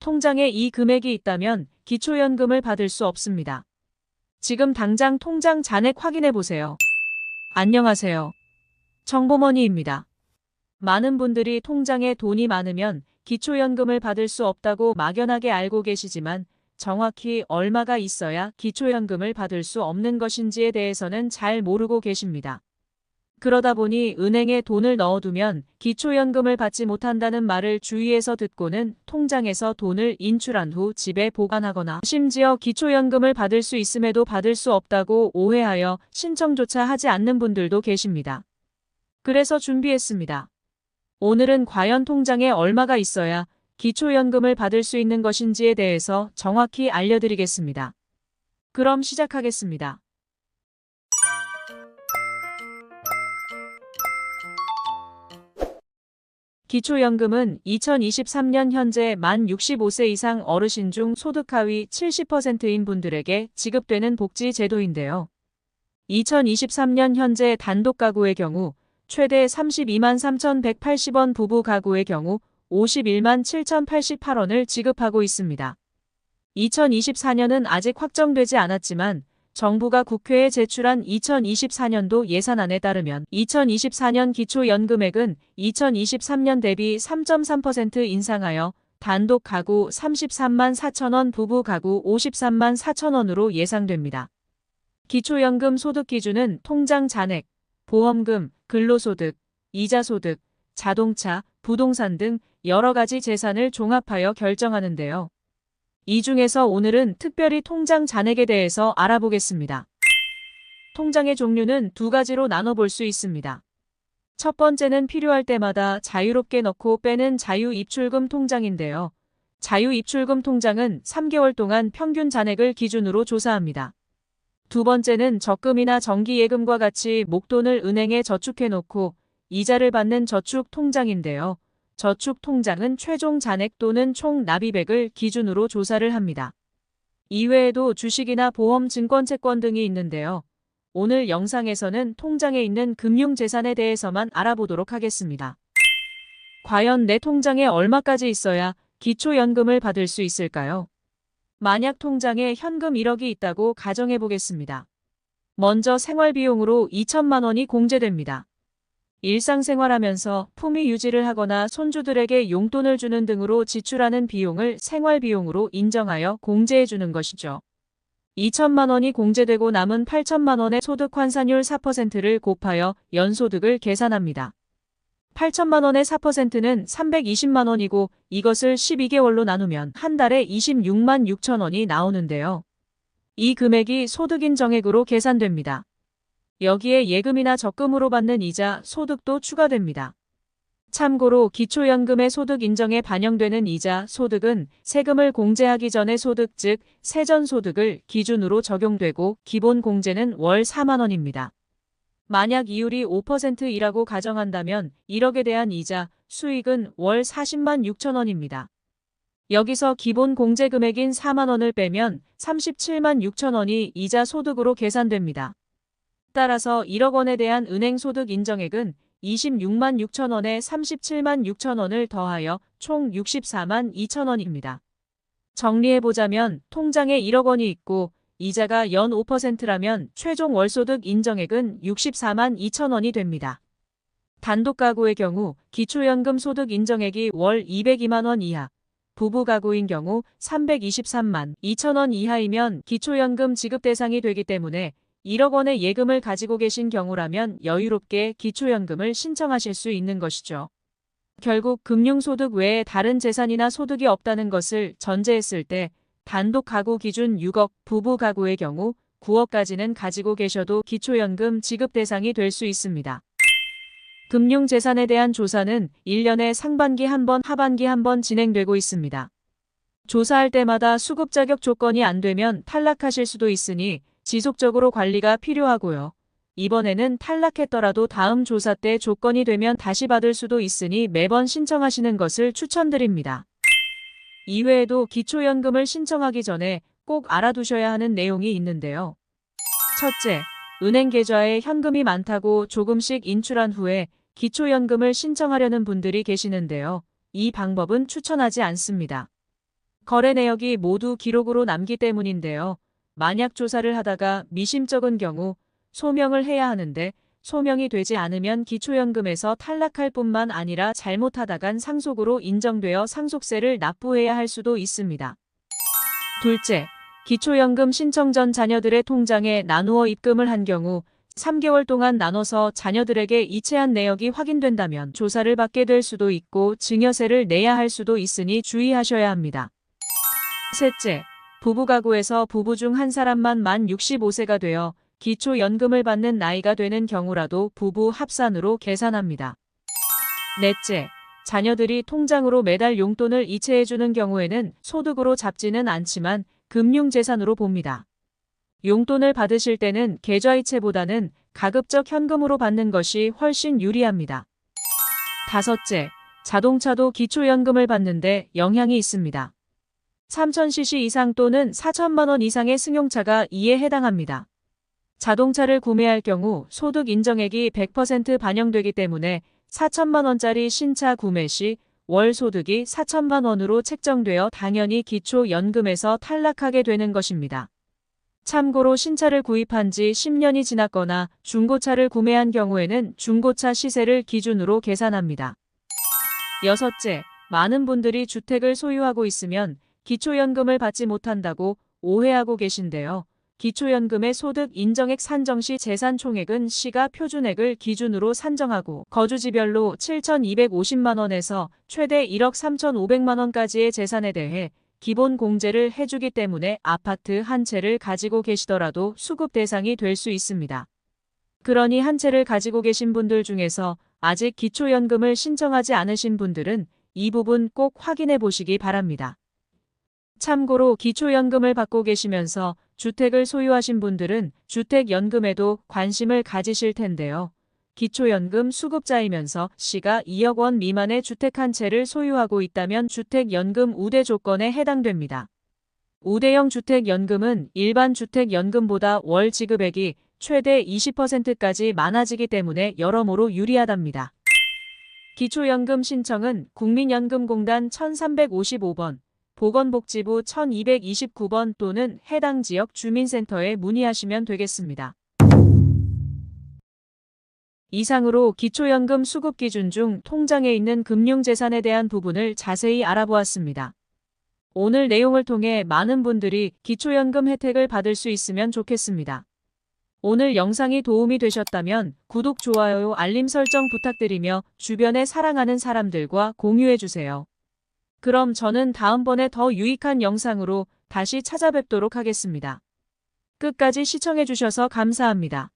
통장에 이 금액이 있다면 기초연금을 받을 수 없습니다. 지금 당장 통장 잔액 확인해 보세요. 안녕하세요. 정보머니입니다. 많은 분들이 통장에 돈이 많으면 기초연금을 받을 수 없다고 막연하게 알고 계시지만 정확히 얼마가 있어야 기초연금을 받을 수 없는 것인지에 대해서는 잘 모르고 계십니다. 그러다 보니 은행에 돈을 넣어두면 기초연금을 받지 못한다는 말을 주위에서 듣고는 통장에서 돈을 인출한 후 집에 보관하거나 심지어 기초연금을 받을 수 있음에도 받을 수 없다고 오해하여 신청조차 하지 않는 분들도 계십니다. 그래서 준비했습니다. 오늘은 과연 통장에 얼마가 있어야 기초연금을 받을 수 있는 것인지에 대해서 정확히 알려드리겠습니다. 그럼 시작하겠습니다. 기초연금은 2023년 현재 만 65세 이상 어르신 중 소득 하위 70%인 분들에게 지급되는 복지 제도인데요. 2023년 현재 단독 가구의 경우 최대 32만 3,180원, 부부 가구의 경우 51만 7,088원을 지급하고 있습니다. 2024년은 아직 확정되지 않았지만 정부가 국회에 제출한 2024년도 예산안에 따르면 2024년 기초연금액은 2023년 대비 3.3% 인상하여 단독 가구 33만 4천원, 부부 가구 53만 4천원으로 예상됩니다. 기초연금 소득 기준은 통장 잔액, 보험금, 근로소득, 이자소득, 자동차, 부동산 등 여러 가지 재산을 종합하여 결정하는데요. 이 중에서 오늘은 특별히 통장 잔액에 대해서 알아보겠습니다. 통장의 종류는 두 가지로 나눠볼 수 있습니다. 첫 번째는 필요할 때마다 자유롭게 넣고 빼는 자유입출금 통장인데요. 자유입출금 통장은 3개월 동안 평균 잔액을 기준으로 조사합니다. 두 번째는 적금이나 정기예금과 같이 목돈을 은행에 저축해 놓고 이자를 받는 저축통장인데요. 저축통장은 최종 잔액 또는 총 납입액을 기준으로 조사를 합니다. 이외에도 주식이나 보험, 증권, 채권 등이 있는데요. 오늘 영상에서는 통장에 있는 금융재산에 대해서만 알아보도록 하겠습니다. 과연 내 통장에 얼마까지 있어야 기초연금을 받을 수 있을까요? 만약 통장에 현금 1억이 있다고 가정해 보겠습니다. 먼저 생활비용으로 2천만 원이 공제됩니다. 일상생활하면서 품위 유지를 하거나 손주들에게 용돈을 주는 등으로 지출하는 비용을 생활비용으로 인정하여 공제해 주는 것이죠. 2천만 원이 공제되고 남은 8천만 원의 소득 환산율 4%를 곱하여 연소득을 계산합니다. 8천만 원의 4%는 320만 원이고 이것을 12개월로 나누면 한 달에 26만 6천 원이 나오는데요. 이 금액이 소득인 정액으로 계산됩니다. 여기에 예금이나 적금으로 받는 이자, 소득도 추가됩니다. 참고로 기초연금의 소득 인정에 반영되는 이자, 소득은 세금을 공제하기 전의 소득 즉 세전소득을 기준으로 적용되고 기본 공제는 월 4만 원입니다. 만약 이율이 5%이라고 가정한다면 1억에 대한 이자, 수익은 월 40만 6천 원입니다. 여기서 기본 공제 금액인 4만 원을 빼면 37만 6천 원이 이자 소득으로 계산됩니다. 따라서 1억 원에 대한 은행 소득 인정액은 26만 6천 원에 37만 6천 원을 더하여 총 64만 2천 원입니다. 정리해보자면 통장에 1억 원이 있고 이자가 연 5%라면 최종 월소득 인정액은 64만 2천 원이 됩니다. 단독 가구의 경우 기초연금 소득 인정액이 월 202만 원 이하, 부부 가구인 경우 323만 2천 원 이하이면 기초연금 지급 대상이 되기 때문에 1억 원의 예금을 가지고 계신 경우라면 여유롭게 기초연금을 신청하실 수 있는 것이죠. 결국 금융소득 외에 다른 재산이나 소득이 없다는 것을 전제했을 때 단독 가구 기준 6억, 부부 가구의 경우 9억까지는 가지고 계셔도 기초연금 지급 대상이 될 수 있습니다. 금융재산에 대한 조사는 1년에 상반기 한 번, 하반기 한 번 진행되고 있습니다. 조사할 때마다 수급 자격 조건이 안 되면 탈락하실 수도 있으니 지속적으로 관리가 필요하고요. 이번에는 탈락했더라도 다음 조사 때 조건이 되면 다시 받을 수도 있으니 매번 신청하시는 것을 추천드립니다. 이외에도 기초연금을 신청하기 전에 꼭 알아두셔야 하는 내용이 있는데요. 첫째, 은행 계좌에 현금이 많다고 조금씩 인출한 후에 기초연금을 신청하려는 분들이 계시는데요. 이 방법은 추천하지 않습니다. 거래 내역이 모두 기록으로 남기 때문인데요. 만약 조사를 하다가 미심쩍은 경우 소명을 해야 하는데 소명이 되지 않으면 기초연금에서 탈락할 뿐만 아니라 잘못하다간 상속으로 인정되어 상속세를 납부해야 할 수도 있습니다. 둘째, 기초연금 신청 전 자녀들의 통장에 나누어 입금을 한 경우 3개월 동안 나눠서 자녀들에게 이체한 내역이 확인된다면 조사를 받게 될 수도 있고 증여세를 내야 할 수도 있으니 주의하셔야 합니다. 셋째, 부부가구에서 부부 중 한 사람만 만 65세가 되어 기초연금을 받는 나이가 되는 경우라도 부부 합산으로 계산합니다. 넷째, 자녀들이 통장으로 매달 용돈을 이체해주는 경우에는 소득으로 잡지는 않지만 금융재산으로 봅니다. 용돈을 받으실 때는 계좌이체보다는 가급적 현금으로 받는 것이 훨씬 유리합니다. 다섯째, 자동차도 기초연금을 받는데 영향이 있습니다. 3000cc 이상 또는 4천만 원 이상의 승용차가 이에 해당합니다. 자동차를 구매할 경우 소득 인정액이 100% 반영되기 때문에 4천만 원짜리 신차 구매 시 월 소득이 4천만 원으로 책정되어 당연히 기초연금에서 탈락하게 되는 것입니다. 참고로 신차를 구입한 지 10년이 지났거나 중고차를 구매한 경우에는 중고차 시세를 기준으로 계산합니다. 여섯째, 많은 분들이 주택을 소유하고 있으면 기초연금을 받지 못한다고 오해하고 계신데요. 기초연금의 소득 인정액 산정 시 재산 총액은 시가 표준액을 기준으로 산정하고 거주지별로 7,250만 원에서 최대 1억 3,500만 원까지의 재산에 대해 기본 공제를 해주기 때문에 아파트 한 채를 가지고 계시더라도 수급 대상이 될 수 있습니다. 그러니 한 채를 가지고 계신 분들 중에서 아직 기초연금을 신청하지 않으신 분들은 이 부분 꼭 확인해 보시기 바랍니다. 참고로 기초연금을 받고 계시면서 주택을 소유하신 분들은 주택연금에도 관심을 가지실 텐데요. 기초연금 수급자이면서 시가 2억 원 미만의 주택 한 채를 소유하고 있다면 주택연금 우대 조건에 해당됩니다. 우대형 주택연금은 일반 주택연금보다 월 지급액이 최대 20%까지 많아지기 때문에 여러모로 유리하답니다. 기초연금 신청은 국민연금공단 1355번, 보건복지부 1229번 또는 해당 지역 주민센터에 문의하시면 되겠습니다. 이상으로 기초연금 수급 기준 중 통장에 있는 금융재산에 대한 부분을 자세히 알아보았습니다. 오늘 내용을 통해 많은 분들이 기초연금 혜택을 받을 수 있으면 좋겠습니다. 오늘 영상이 도움이 되셨다면 구독, 좋아요, 알림 설정 부탁드리며 주변에 사랑하는 사람들과 공유해주세요. 그럼 저는 다음번에 더 유익한 영상으로 다시 찾아뵙도록 하겠습니다. 끝까지 시청해주셔서 감사합니다.